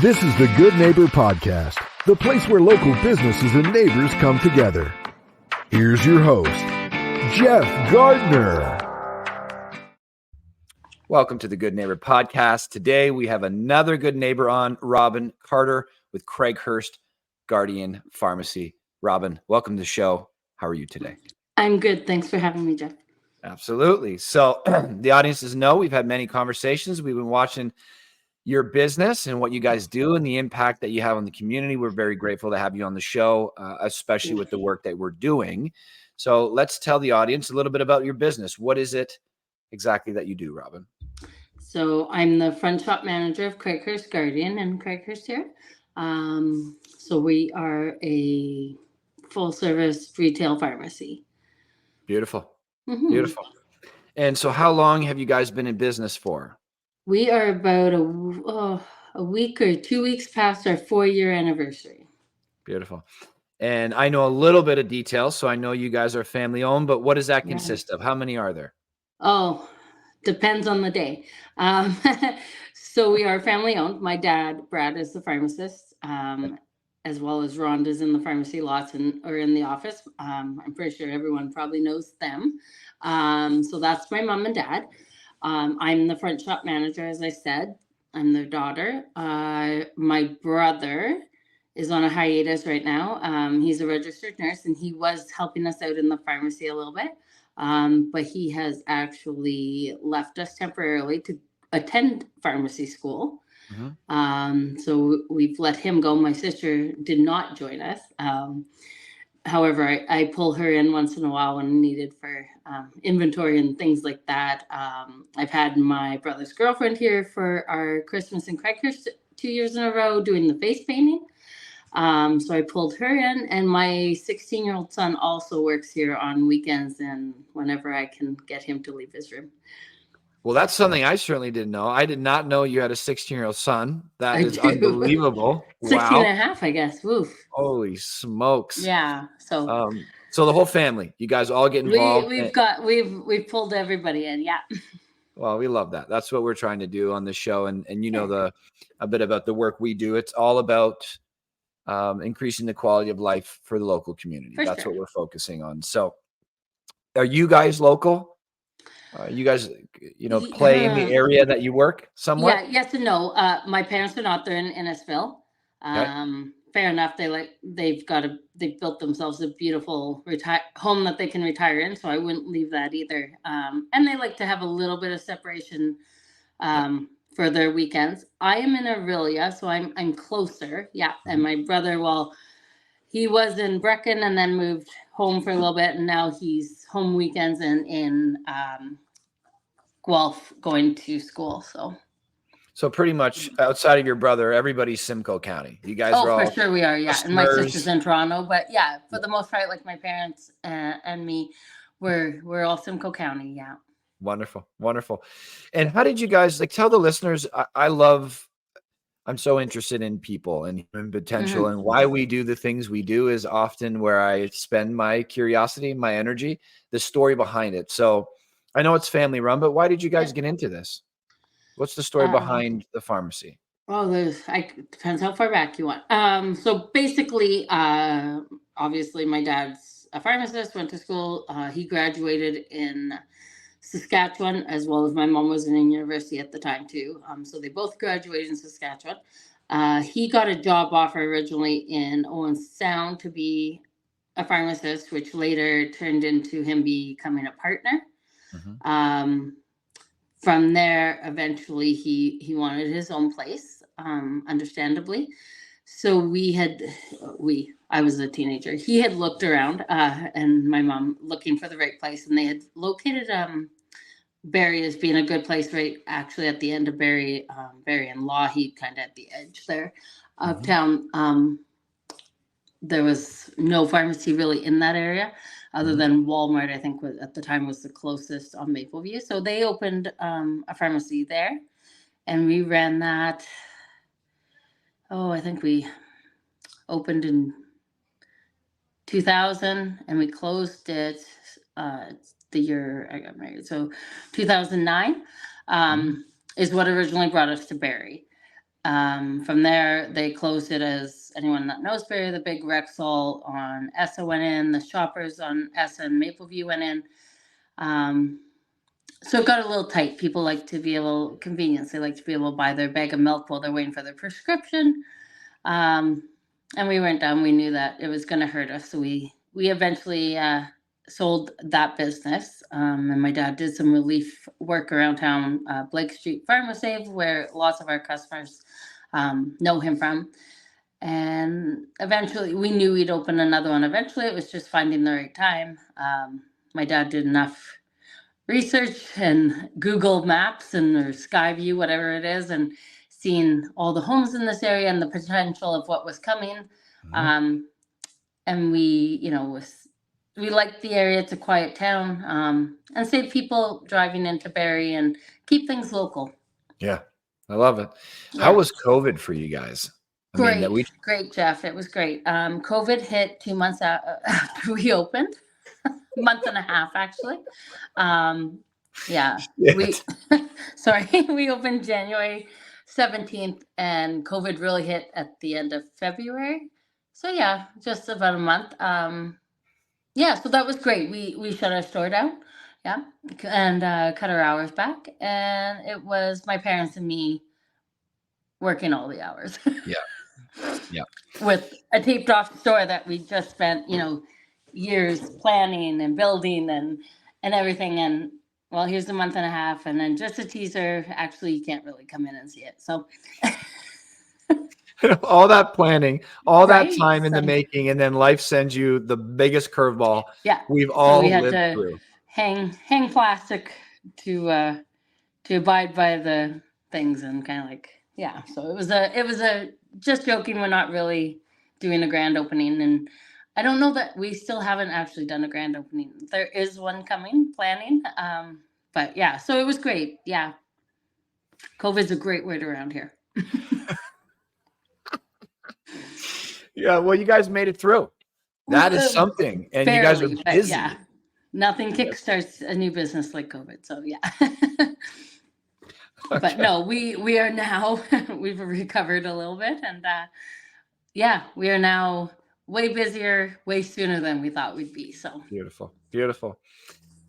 This is the Good Neighbor Podcast, the place where local businesses and neighbors come together. Here's your host, Jeff Gardner. Welcome to the Good Neighbor Podcast. Today we have another good neighbor on, Robin Carter with Craighurst Guardian Pharmacy. Robin, welcome to the show. How are you today? I'm good. Thanks for having me, Jeff. Absolutely. So the audiences know we've had many conversations. We've been watching your business and what you guys do and the impact that you have on the community. We're very grateful to have you on the show, especially with the work that we're doing. So let's tell the audience a little bit about your business. What is it exactly that you do, Robin? So I'm the front shop manager of Craighurst Guardian in Craighurst here. So we are a full service retail pharmacy. Beautiful. Mm-hmm. Beautiful. And so how long have you guys been in business for? We are about a week or 2 weeks past our 4-year anniversary. Beautiful. And I know a little bit of details, so I know you guys are family owned, but what does that consist of? How many are there? Oh, depends on the day. So we are family owned. My dad, Brad, is the pharmacist, as well as Rhonda's in the pharmacy lots or in the office. I'm pretty sure everyone probably knows them. So that's my mom and dad. I'm the front shop manager, as I said. I'm their daughter. My brother is on a hiatus right now. He's a registered nurse, and he was helping us out in the pharmacy a little bit. But he has actually left us temporarily to attend pharmacy school. Mm-hmm. So we've let him go. My sister did not join us. However, I pull her in once in a while when needed for inventory and things like that. I've had my brother's girlfriend here for our Christmas in Craighurst 2 years in a row doing the face painting. So I pulled her in, and my 16-year-old son also works here on weekends and whenever I can get him to leave his room. Well, that's something I certainly didn't know. I did not know you had a 16-year-old son. That is unbelievable. 16 wow. and a half, I guess. Woof. Holy smokes. Yeah. So the whole family, you guys all get involved. We've pulled everybody in. Yeah. Well, we love that. That's what we're trying to do on this show. And you know, a bit about the work we do. It's all about increasing the quality of life for the local community. That's what we're focusing on. So are you guys local? You guys, play in the area that you work somewhat? Yeah, yes and no. My parents are not there in Innisfil. Okay. Fair enough. They've built themselves a beautiful home that they can retire in. So I wouldn't leave that either. And they like to have a little bit of separation for their weekends. I am in Aurelia, so I'm closer. Yeah. And my brother, he was in Brecken and then moved home for a little bit, and now he's home weekends and in Guelph going to school. So pretty much outside of your brother, everybody's Simcoe County. You guys are all for sure we are, yeah. And my sister's in Toronto, but yeah, for the most part, like my parents and me, we're all Simcoe County, yeah. Wonderful, wonderful. And how did you guys tell the listeners? I'm so interested in people and human potential, and why we do the things we do is often where I spend my curiosity, my energy, the story behind it. So I know it's family run, but why did you guys get into this? What's the story behind the pharmacy? Well, depends how far back you want. So basically, obviously my dad's a pharmacist, went to school. He graduated in Saskatchewan, as well as my mom was in university at the time too. So they both graduated in Saskatchewan. He got a job offer originally in Owen Sound to be a pharmacist, which later turned into him becoming a partner. Mm-hmm. From there, eventually he wanted his own place, understandably. So I was a teenager. He had looked around, and my mom looking for the right place, and they had located Barrie as being a good place, right? Actually, at the end of Barrie and Lougheed, kind of at the edge there of town. There was no pharmacy really in that area, other than Walmart. I think at the time was the closest on Mapleview. So they opened a pharmacy there, and we ran that. I think we opened in 2000, and we closed it the year I got married. So 2009 is what originally brought us to Barrie. From there, they closed it as anyone that knows Barrie, the big Rexall on Essa went in, the Shoppers on Essa and Mapleview went in. So it got a little tight. People like to be able, convenience, they like to be able to buy their bag of milk while they're waiting for their prescription. And we weren't done. We knew that it was going to hurt us. So we eventually sold that business. And my dad did some relief work around town, Blake Street Pharmacy, where lots of our customers know him from. And eventually we knew we'd open another one. Eventually it was just finding the right time. My dad did enough research and Google Maps and or Skyview, whatever it is, and seeing all the homes in this area and the potential of what was coming. And we, we liked the area. It's a quiet town, and save people driving into Barrie and keep things local. Yeah, I love it. Yeah. How was COVID for you guys? Great, Jeff. It was great. COVID hit 2 months after we opened. Month and a half, actually. We opened January 17th and COVID really hit at the end of February. So yeah, just about a month. So that was great. We shut our store down, and cut our hours back. And it was my parents and me working all the hours. Yeah. With a taped off store that we just spent, years planning and building and everything. And well, here's a month and a half, and then just a teaser. Actually, you can't really come in and see it. So all that planning, that time in the making, and then life sends you the biggest curveball. Yeah, we had lived to through. Hang plastic to abide by the things, and kind of like So it was a just joking. We're not really doing a grand opening, and I don't know that we still haven't actually done a grand opening. There is one planning. But yeah, so it was great. Yeah. COVID's a great word around here. Yeah. Well, you guys made it through. That is something. And barely, you guys are busy. Yeah. Nothing kickstarts a new business like COVID. So yeah. Okay. But no, we are now, we've recovered a little bit, and we are now way busier, way sooner than we thought we'd be. So beautiful.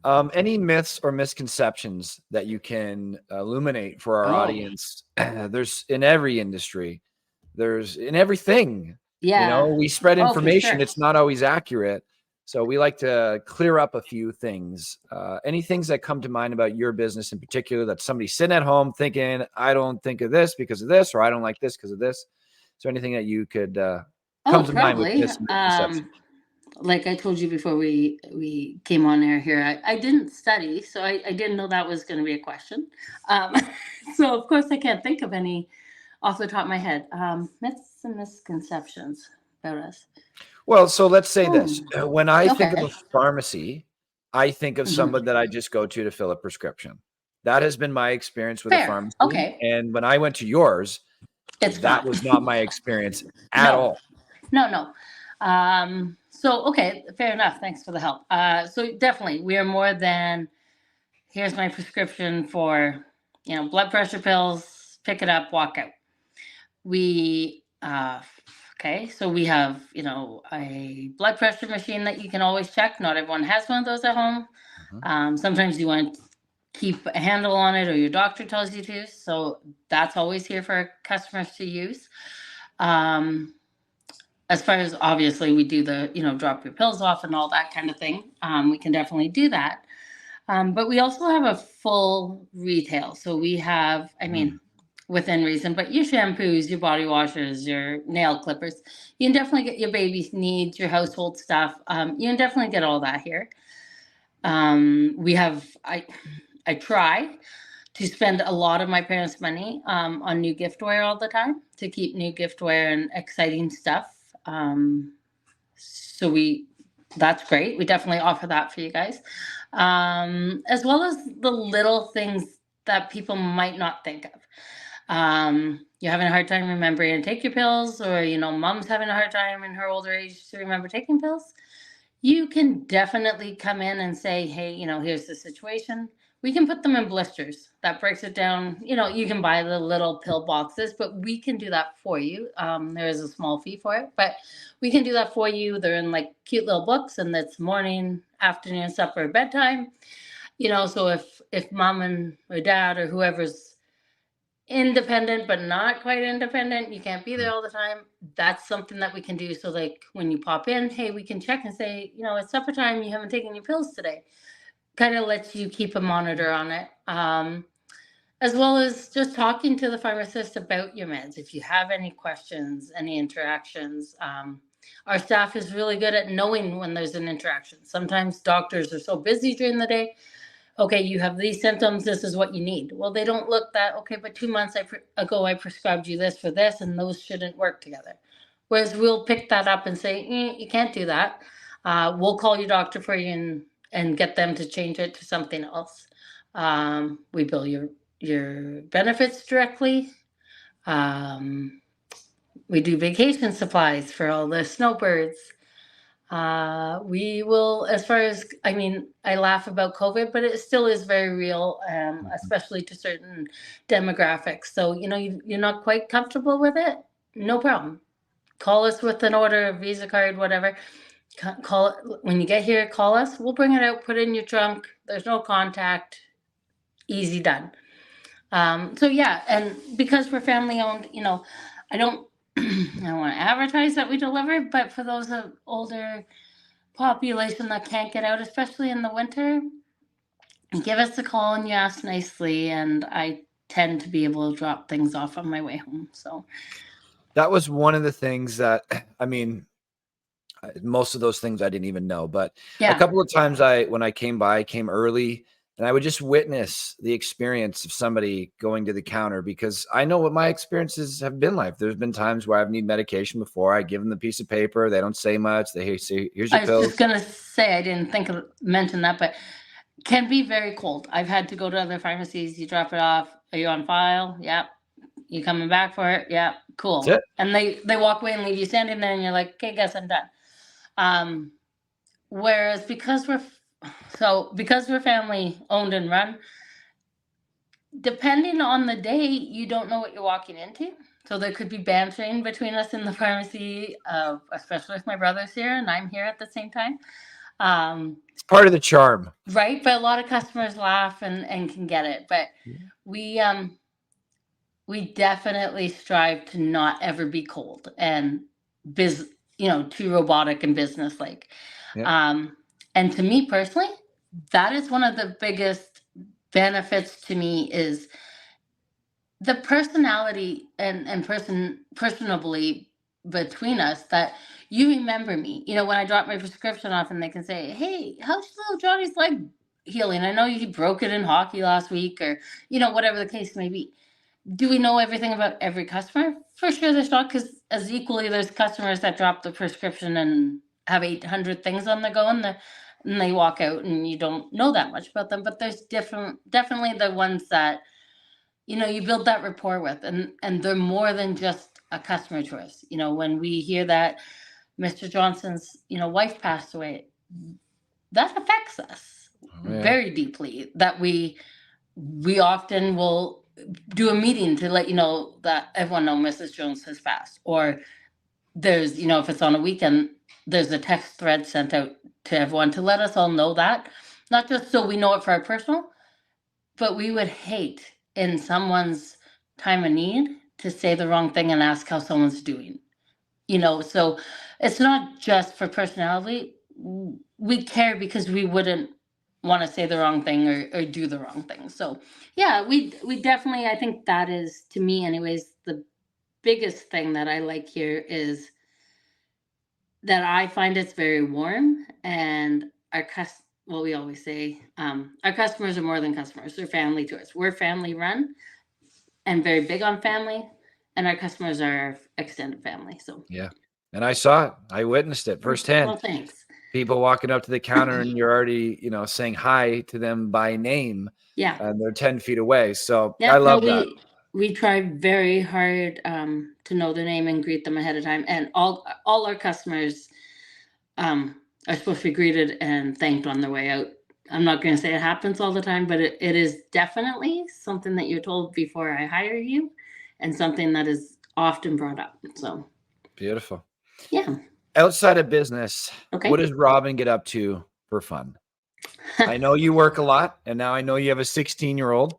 Any myths or misconceptions that you can illuminate for our audience? There's in every industry, there's in everything. Yeah. We spread information. Sure. It's not always accurate. So we like to clear up a few things. Any things that come to mind about your business in particular that somebody's sitting at home thinking, I don't think of this because of this, or I don't like this because of this. Is there anything that you could come to mind with this misconception? Like I told you before we came on air here, I didn't study, so I didn't know that was going to be a question. So of course I can't think of any off the top of my head. Myths and misconceptions about us. Well, so let's say this. When I think of a pharmacy, I think of someone that I just go to fill a prescription. That has been my experience with a pharmacy. Okay. And when I went to yours, that was not my experience at all. No. So, okay, fair enough. Thanks for the help. So definitely we are more than, here's my prescription for, blood pressure pills, pick it up, walk out. We, so we have, a blood pressure machine that you can always check. Not everyone has one of those at home. Sometimes you want to keep a handle on it, or your doctor tells you to. So that's always here for customers to use. As far as obviously we do the, drop your pills off and all that kind of thing. We can definitely do that. But we also have a full retail. So we have, within reason, but your shampoos, your body washes, your nail clippers, you can definitely get your baby's needs, your household stuff. You can definitely get all that here. We have, I try to spend a lot of my parents' money on new giftware all the time, to keep new giftware and exciting stuff. So that's great. We definitely offer that for you guys. As well as the little things that people might not think of. You're having a hard time remembering to take your pills, or, mom's having a hard time in her older age to remember taking pills. You can definitely come in and say, hey, here's the situation. We can put them in blisters. That breaks it down. You can buy the little pill boxes, but we can do that for you. There is a small fee for it, but we can do that for you. They're in like cute little books, and that's morning, afternoon, supper, bedtime. So if mom and or dad or whoever's independent but not quite independent, you can't be there all the time, that's something that we can do. So like when you pop in, hey, we can check and say, it's supper time, you haven't taken your pills today. Kind of lets you keep a monitor on it, as well as just talking to the pharmacist about your meds. If you have any questions, any interactions, our staff is really good at knowing when there's an interaction. Sometimes doctors are so busy during the day. Okay, you have these symptoms, this is what you need. Well, they don't look that, okay, but 2 months ago I prescribed you this for this, and those shouldn't work together. Whereas we'll pick that up and say, you can't do that. We'll call your doctor for you and get them to change it to something else. We bill your benefits directly. We do vacation supplies for all the snowbirds. We will, as far as, I laugh about COVID, but it still is very real, especially to certain demographics. So, you're not quite comfortable with it, no problem. Call us with an order, a Visa card, whatever. Call it when you get here. Call us. We'll bring it out. Put it in your trunk. There's no contact. Easy done. So yeah, and because we're family owned, I don't want to advertise that we deliver, but for those of older population that can't get out, especially in the winter, give us a call and you ask nicely, and I tend to be able to drop things off on my way home. So that was one of the things that most of those things I didn't even know, but a couple of times when I came by, I came early, and I would just witness the experience of somebody going to the counter, because I know what my experiences have been like. There's been times where I've need medication before. I give them the piece of paper. They don't say much. They say, here's your pills. I was just going to say, I didn't mention that, but can be very cold. I've had to go to other pharmacies. You drop it off. Are you on file? Yep. You coming back for it? Yep. Cool. And they walk away and leave you standing there, and you're like, okay, guess I'm done. Whereas because we're family owned and run, depending on the day, you don't know what you're walking into. So there could be bantering between us in the pharmacy, especially if my brother's here and I'm here at the same time. It's part of the charm, right? But a lot of customers laugh and can get it. But we definitely strive to not ever be cold and too robotic and business-like. And to me personally, that is one of the biggest benefits to me, is the personality and personably between us, that you remember me. When I drop my prescription off and they can say, hey, how's little Johnny's leg healing? I know he broke it in hockey last week, or, whatever the case may be. Do we know everything about every customer? For sure there's not, because as equally there's customers that drop the prescription and have 800 things on the go, and they walk out and you don't know that much about them. But there's definitely the ones that, you build that rapport with, and they're more than just a customer to us. When we hear that Mr. Johnson's, wife passed away, that affects us very deeply, that we often will do a meeting to let you know that everyone knows Mrs. Jones has passed. Or there's, if it's on a weekend, there's a text thread sent out to everyone to let us all know that. Not just so we know it for our personal, but we would hate in someone's time of need to say the wrong thing and ask how someone's doing. So it's not just for personality. We care because we wouldn't want to say the wrong thing or do the wrong thing. So yeah, we definitely, I think that is, to me anyways, the biggest thing that I like here is that I find it's very warm, and we always say our customers are more than customers. They're family to us. We're family run and very big on family, and our customers are our extended family. So yeah. And I saw it. I witnessed it firsthand. Well, thanks. People walking up to the counter and you're already, saying hi to them by name. Yeah. And they're 10 feet away. So I love that. We try very hard to know their name and greet them ahead of time. And all our customers are supposed to be greeted and thanked on their way out. I'm not going to say it happens all the time, but it is definitely something that you're told before I hire you, and something that is often brought up. So Beautiful. yeah. Outside of business, Okay. what does Robin get up to for fun? I know you work a lot, and now I know you have a 16-year-old,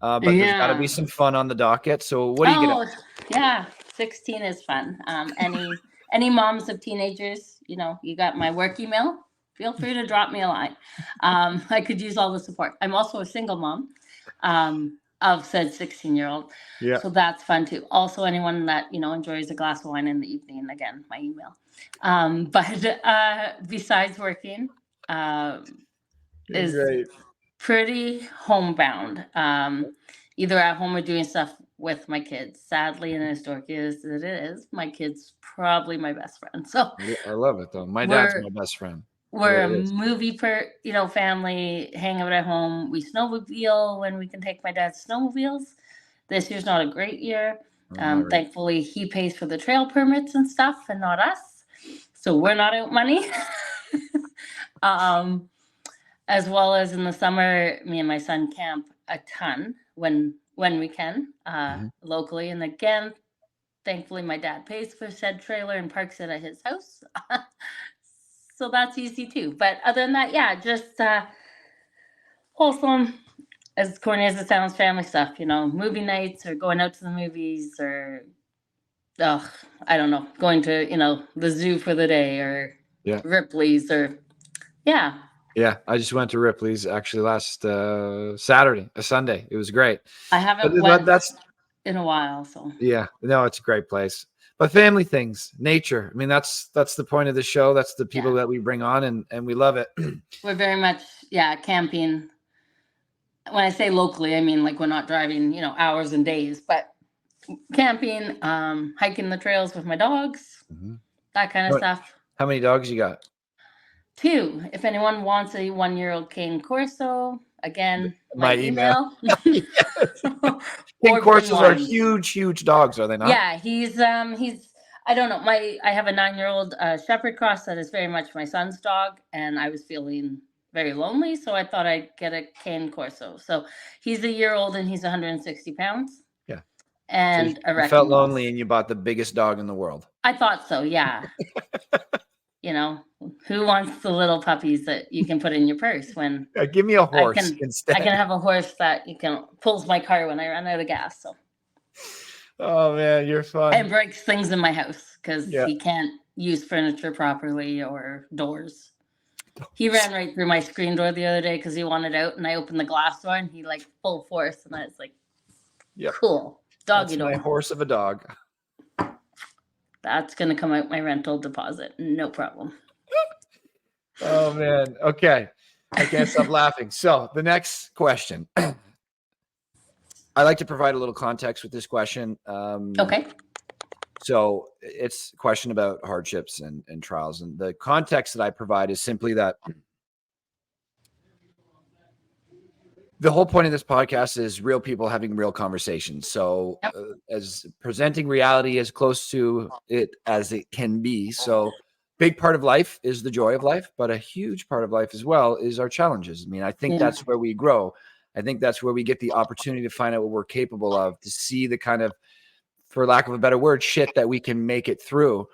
but there's got to be some fun on the docket. So what do you get up to? Yeah, 16 is fun. Any moms of teenagers, you got my work email. Feel free to drop me a line. I could use all the support. I'm also a single mom of said 16-year-old. Yeah. So that's fun too. Also, anyone that, enjoys a glass of wine in the evening, again, my email. But besides working, is Great. pretty homebound. Either at home or doing stuff with my kids. Sadly, and as dorky as it is, my kid's probably my best friend. So I love it though. My dad's my best friend. We're a movie family, hang out at home. We snowmobile when we can take my dad's snowmobiles. This year's not a great year. Thankfully, he pays for the trail permits and stuff, and not us. So we're not out money. As well as in the summer, me and my son camp a ton when we can, locally. And again, thankfully, my dad pays for said trailer and parks it at his house. So that's easy too. But other than that, yeah, just wholesome, as corny as it sounds, family stuff, movie nights or going out to the movies or, I don't know, going to, the zoo for the day or Ripley's or, yeah. Yeah, I just went to Ripley's actually last Sunday. It was great. I haven't went in a while, so. Yeah, no, it's a great place. But family things, nature. I mean, that's the point of the show. That's the people that we bring on, and we love it. We're very much, camping. When I say locally, I mean like we're not driving, hours and days, but camping, hiking the trails with my dogs, that kind of stuff. How many dogs you got? 2. If anyone wants a 1-year-old cane corso, again, my email. Cane corsos are huge dogs, are they not? Yeah, he's I don't know. I have a 9-year-old shepherd cross that is very much my son's dog, and I was feeling very lonely, so I thought I'd get a cane corso. So he's a year old and he's 160 pounds. Yeah. And so you felt lonely and you bought the biggest dog in the world. I thought so, yeah. Who wants the little puppies that you can put in your purse when give me a horse instead. I can have a horse that pulls my car when I run out of gas. So. Oh man, you're fun. And breaks things in my house because he can't use furniture properly or doors. He ran right through my screen door the other day because he wanted out, and I opened the glass door and he full force, and I was like, cool, doggy door. My horse of a dog. That's gonna come out my rental deposit, no problem. Oh man, okay, I can't stop laughing. So the next question. I like to provide a little context with this question. Okay. So it's a question about hardships and trials. And the context that I provide is simply that the whole point of this podcast is real people having real conversations. So as presenting reality as close to it as it can be. So big part of life is the joy of life, but a huge part of life as well is our challenges. I mean, I think that's where we grow. I think that's where we get the opportunity to find out what we're capable of, to see the kind of, for lack of a better word, shit that we can make it through.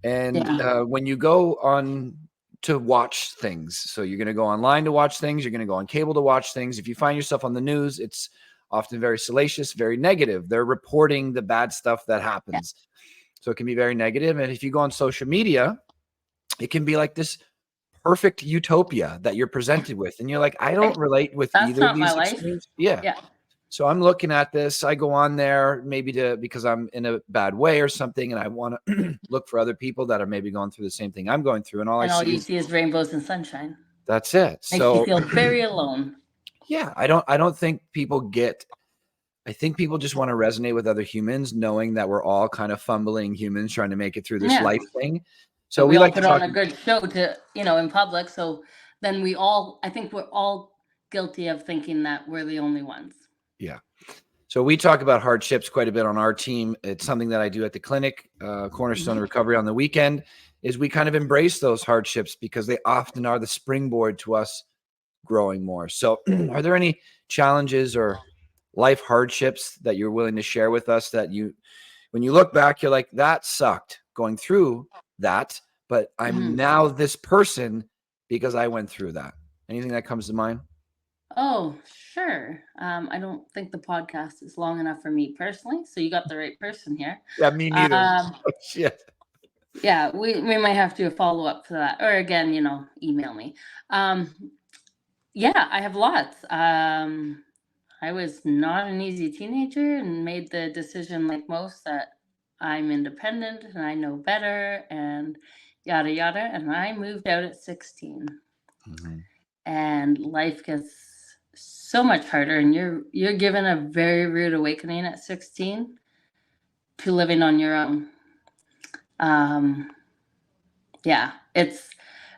And when you go on to watch things, so you're going to go online to watch things, you're going to go on cable to watch things. If you find yourself on the news, it's often very salacious, very negative. They're reporting the bad stuff that happens. So it can be very negative. And if you go on social media, it can be like this perfect utopia that you're presented with, and you're like, I don't relate with either of these extremes. Yeah. So I'm looking at this. I go on there maybe because I'm in a bad way or something, and I want to look for other people that are maybe going through the same thing I'm going through. And all you see is rainbows and sunshine. That's it. Makes you feel very alone. Yeah, I don't think people get. I think people just want to resonate with other humans, knowing that we're all kind of fumbling humans trying to make it through this life thing. So we like to put on a good show to, in public. So then I think we're all guilty of thinking that we're the only ones. Yeah. So we talk about hardships quite a bit on our team. It's something that I do at the clinic, Cornerstone Recovery on the weekend, is we kind of embrace those hardships because they often are the springboard to us growing more. So are there any challenges or life hardships that you're willing to share with us that when you look back, you're like, that sucked going through that, but I'm now this person because I went through that? Anything that comes to mind? Oh, sure. I don't think the podcast is long enough for me personally, so you got the right person here. Yeah, me neither. Oh, shit. Yeah, we might have to follow up for that, or again, email me. Yeah, I have lots. I was not an easy teenager and made the decision, like most, that I'm independent and I know better and yada yada. And I moved out at 16. And life gets so much harder, and you're given a very rude awakening at 16 to living on your own. Yeah, it's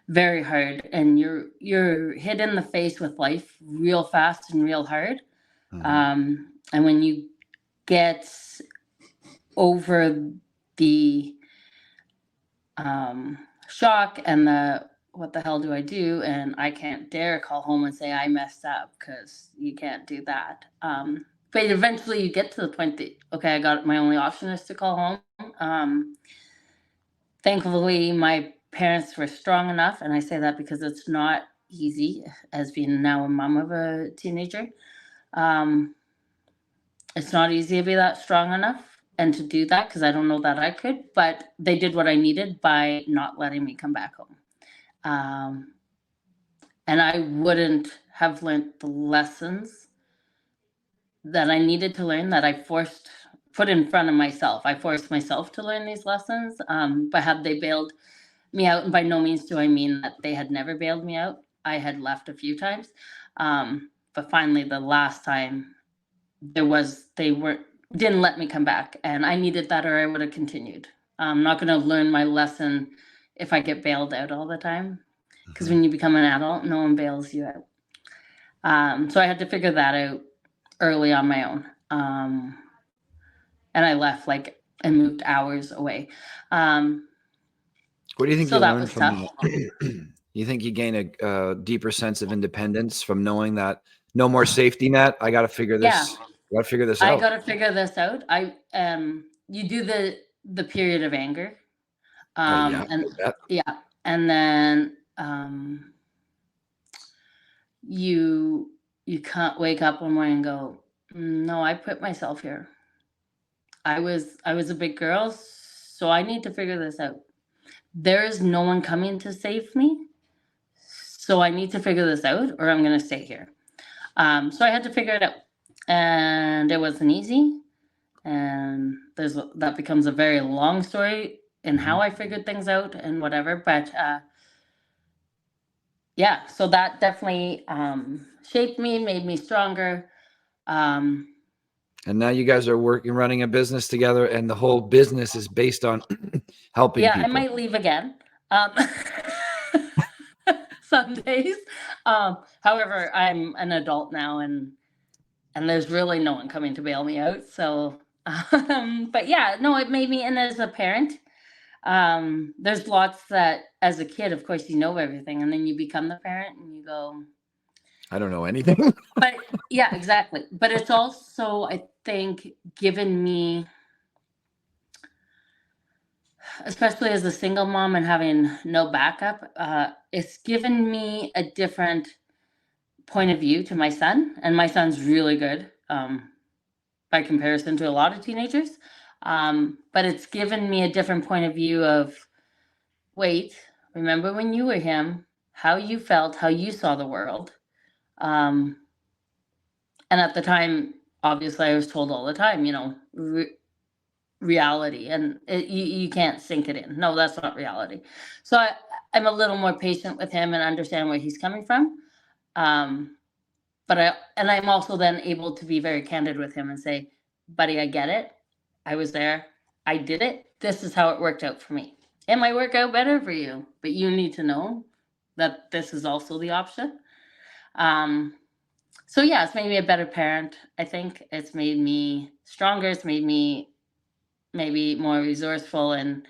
very hard, and you're hit in the face with life real fast and real hard. And when you get over the shock and the what the hell do I do? And I can't dare call home and say I messed up, because you can't do that. But eventually you get to the point that, okay, I got my only option is to call home. Thankfully, my parents were strong enough, and I say that because it's not easy as being now a mom of a teenager. It's not easy to be that strong enough and to do that, because I don't know that I could, but they did what I needed by not letting me come back home. And I wouldn't have learned the lessons that I needed to learn, that I put in front of myself. I forced myself to learn these lessons. But had they bailed me out, and by no means do I mean that they had never bailed me out. I had left a few times. But finally, the last time didn't let me come back, and I needed that, or I would have continued. I'm not going to learn my lesson if I get bailed out all the time, because when you become an adult, no one bails you out. So I had to figure that out early on my own. And I left and moved hours away. What do you think so you that learned was from tough. You think you gain a deeper sense of independence from knowing that no more safety net? I got to figure this. Yeah. I got to figure this I out. got to figure this out. You do the period of anger. And then you can't wake up one morning and go, no, I put myself here. I was a big girl, so I need to figure this out. There is no one coming to save me, so I need to figure this out, or I'm going to stay here. So I had to figure it out, and it wasn't easy. And that becomes a very long story in how I figured things out and whatever. But yeah, so that definitely shaped me, made me stronger. And now you guys are running a business together, and the whole business is based on helping people. I might leave again. Some days. However, I'm an adult now, and there's really no one coming to bail me out. So, but yeah, no, it made me, and as a parent, there's lots that as a kid, of course, you know everything, and then you become the parent and you go, I don't know anything. But yeah, exactly. But it's also, I think, given me, especially as a single mom and having no backup, it's given me a different point of view to my son, and my son's really good by comparison to a lot of teenagers. But it's given me a different point of view of, wait, remember when you were him, how you felt, how you saw the world. And at the time, obviously, I was told all the time, reality, and you can't sink it in. No, that's not reality. So I'm a little more patient with him and understand where he's coming from. But I'm also then able to be very candid with him and say, buddy, I get it. I was there. I did it. This is how it worked out for me. It might work out better for you, but you need to know that this is also the option. So yeah, it's made me a better parent. I think it's made me stronger. It's made me maybe more resourceful, and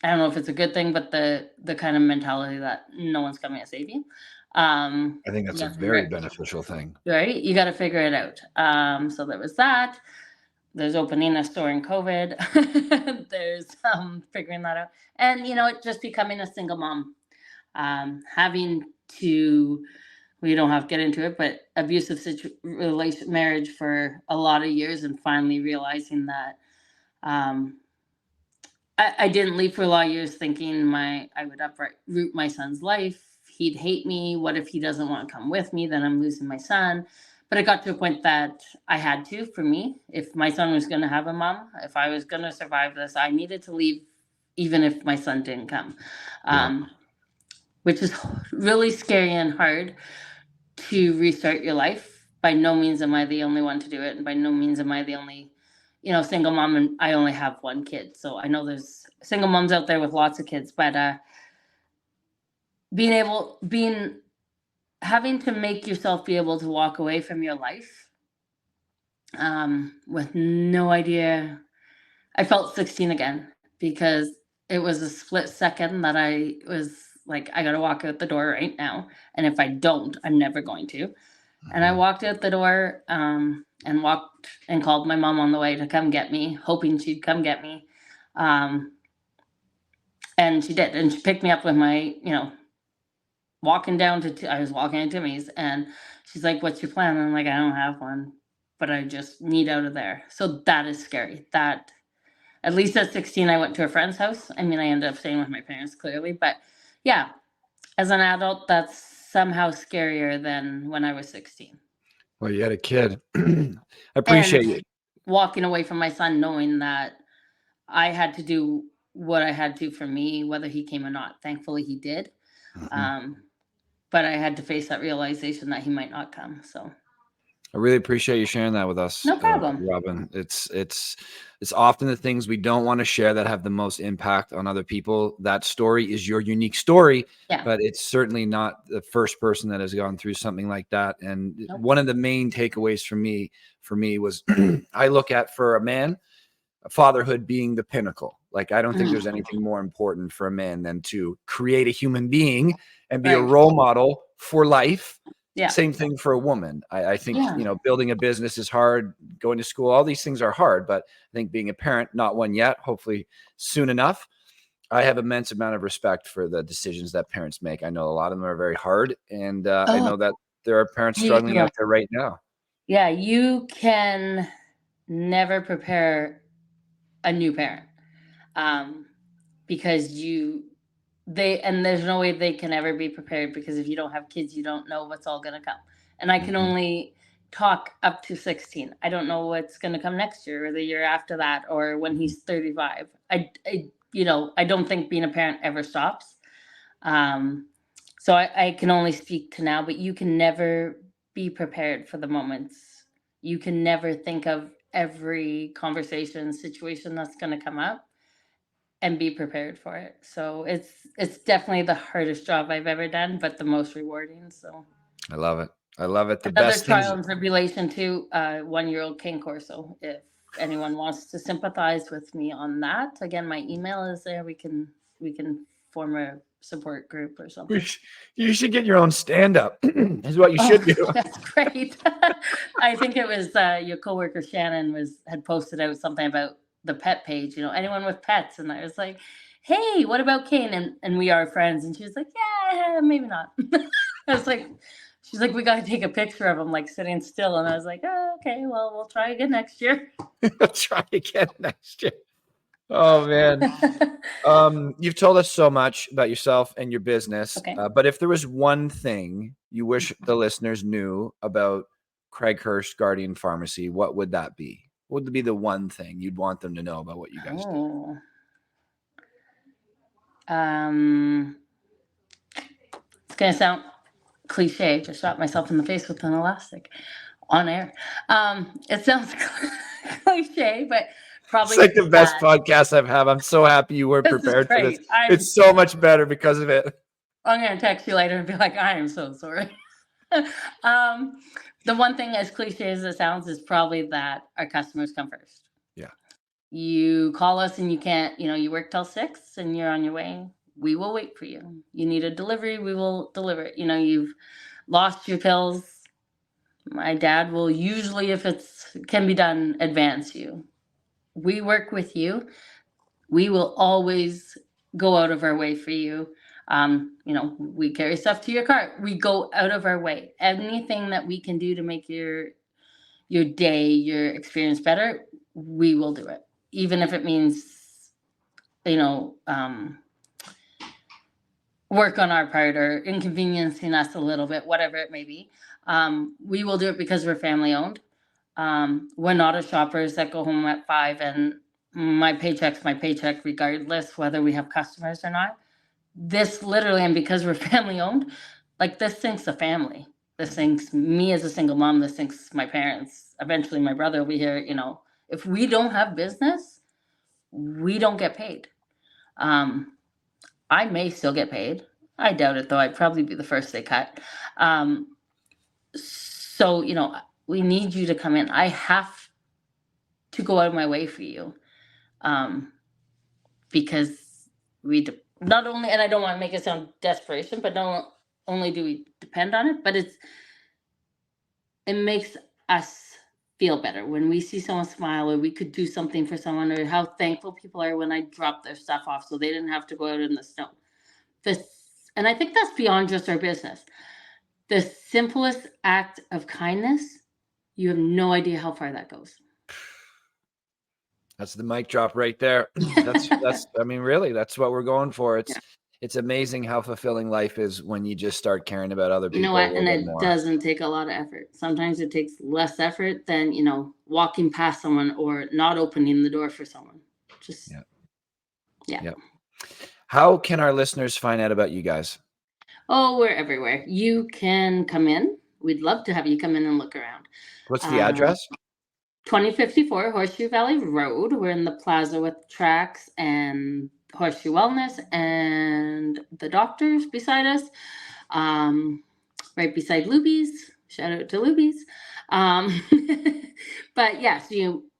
I don't know if it's a good thing, but the kind of mentality that no one's coming to save you. I think that's a very beneficial thing. Right? You got to figure it out. So there was that. There's opening a store in COVID. There's figuring that out. And, just becoming a single mom. Having to, we don't have to get into it, but abusive marriage for a lot of years, and finally realizing that I didn't leave for a lot of years thinking I would uproot my son's life. He'd hate me. What if he doesn't want to come with me? Then I'm losing my son. But it got to a point that I had to, for me, if my son was going to have a mom, if I was going to survive this, I needed to leave, even if my son didn't come, which is really scary and hard to restart your life. By no means am I the only one to do it. And by no means am I the only, single mom. And I only have one kid. So I know there's single moms out there with lots of kids, but having to make yourself be able to walk away from your life with no idea. I felt 16 again, because it was a split second that I was like, I got to walk out the door right now. And if I don't, I'm never going to. Mm-hmm. And I walked out the door and walked and called my mom on the way to come get me, hoping she'd come get me. And she did. And she picked me up with my, walking down I was walking to Timmy's, and she's like, what's your plan? And I'm like, I don't have one, but I just need out of there. So that is scary. That, at least at 16, I went to a friend's house. I mean, I ended up staying with my parents, clearly, but yeah, as an adult, that's somehow scarier than when I was 16. Well, you had a kid. I appreciate it. Walking away from my son, knowing that I had to do what I had to for me, whether he came or not. Thankfully, he did. Mm-hmm. But I had to face that realization that he might not come. So I really appreciate you sharing that with us. No problem. Robin. It's often the things we don't want to share that have the most impact on other people. That story is your unique story, but it's certainly not the first person that has gone through something like that. And one of the main takeaways for me was I look at, for a man, fatherhood being the pinnacle. Like, I don't think there's anything more important for a man than to create a human being and be a role model for life. Yeah. Same thing for a woman. I think, building a business is hard. Going to school, all these things are hard. But I think being a parent, not one yet, hopefully soon enough, I have immense amount of respect for the decisions that parents make. I know a lot of them are very hard. And I know that there are parents struggling out there right now. Yeah, you can never prepare a new parent because there's no way they can ever be prepared, because if you don't have kids, you don't know what's all going to come. And I can only talk up to 16. I don't know what's going to come next year or the year after that, or when he's 35. I don't think being a parent ever stops. So I can only speak to now, but you can never be prepared for the moments. You can never think of every conversation, situation that's going to come up and be prepared for it. So it's definitely the hardest job I've ever done, but the most rewarding. So I love it. The another best trial and tribulation too. 1-year-old King Corso. If anyone wants to sympathize with me on that, again, my email is there. We can form a support group or something. You should get your own stand-up. Is what you should do. That's great. I think it was your coworker Shannon had posted out something about the pet page, anyone with pets. And I was like, hey, what about Kane? And we are friends. And she was like, yeah, maybe not. I was like, she's like, we got to take a picture of him, like sitting still. And I was like, oh, okay, well, we'll try again next year. Try again next year. Oh, man. You've told us so much about yourself and your business. Okay. But if there was one thing you wish the listeners knew about Craighurst Guardian Pharmacy, what would that be? What would be the one thing you'd want them to know about what you guys do? It's going to sound cliche. Just shot myself in the face with an elastic on air. It sounds cliche, but probably it's like the best podcast I've had. I'm so happy you were prepared for this. It's so much better because of it. I'm going to text you later and be like, I am so sorry. The one thing, as cliche as it sounds, is probably that our customers come first. Yeah. You call us and you can't, you work till 6 and you're on your way. we will wait for you. You need a delivery, we will deliver it. You've lost your pills. My dad will usually, if it can be done, advance you. We work with you. We will always go out of our way for you. We carry stuff to your car. We go out of our way. Anything that we can do to make your day, your experience better, we will do it. Even if it means, work on our part or inconveniencing us a little bit, whatever it may be. We will do it because we're family owned. We're not a shoppers that go home at 5 and my paycheck's my paycheck regardless whether we have customers or not. This literally, and because we're family owned, like this thinks the family. This thinks me as a single mom. This thinks my parents. Eventually my brother will be here. If we don't have business, we don't get paid. I may still get paid. I doubt it, though. I'd probably be the first they cut. So, we need you to come in. I have to go out of my way for you. Because we not only, and I don't want to make it sound desperation, but not only do we depend on it, but it makes us feel better when we see someone smile, or we could do something for someone, or how thankful people are when I drop their stuff off so they didn't have to go out in the snow. And I think that's beyond just our business. The simplest act of kindness, you have no idea how far that goes. That's the mic drop right there. Really, that's what we're going for. It's amazing how fulfilling life is when you just start caring about other people. You know what? And it doesn't take a lot of effort. Sometimes it takes less effort than, walking past someone or not opening the door for someone. Just, yeah. How can our listeners find out about you guys? Oh, we're everywhere. You can come in. We'd love to have you come in and look around. What's the address? 2054 Horseshoe Valley Road. We're in the plaza with Tracks and Horseshoe Wellness and the doctors beside us. Right beside Luby's. Shout out to Luby's. But yes,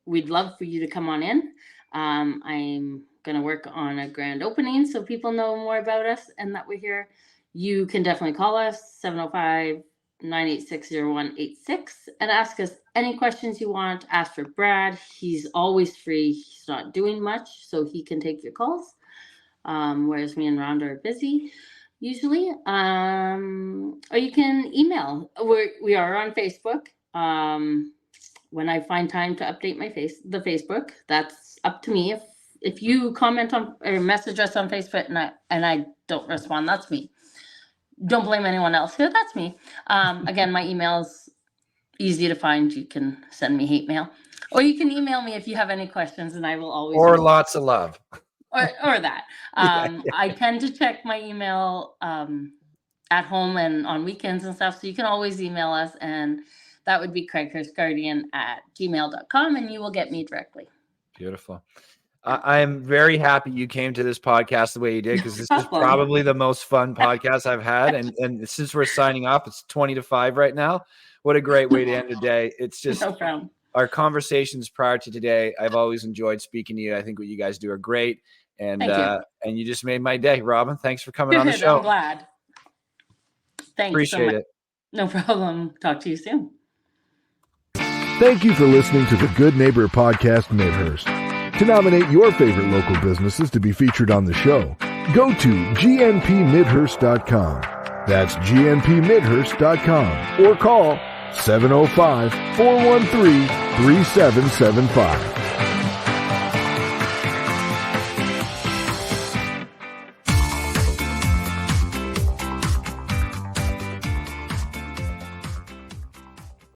we'd love for you to come on in. I'm going to work on a grand opening so people know more about us and that we're here. You can definitely call us 705-986-0186 and ask us any questions you want. Ask for Brad. He's always free. He's not doing much, so he can take your calls. Whereas me and Rhonda are busy usually. Or you can email. We are on Facebook. When I find time to update the Facebook, that's up to me. If you comment on or message us on Facebook and I don't respond, that's me. Don't blame anyone else here. That's me. Again, my email's easy to find. You can send me hate mail, or you can email me if you have any questions, and I will always. Or lots of love. Or that. I tend to check my email at home and on weekends and stuff, so you can always email us, and that would be craighurstguardian@gmail.com, and you will get me directly. Beautiful. I'm very happy you came to this podcast the way you did, because this is probably the most fun podcast I've had. And since we're signing off, it's 20-5 right now. What a great way to end the day. It's just our conversations prior to today. I've always enjoyed speaking to you. I think what you guys do are great. And you just made my day, Robin. Thanks for coming on the show. I'm glad. Thanks. Appreciate it. No problem. Talk to you soon. Thank you for listening to the Good Neighbor Podcast Midhurst. To nominate your favorite local businesses to be featured on the show, go to gnpmidhurst.com. That's gnpmidhurst.com, or call 705-413-3775.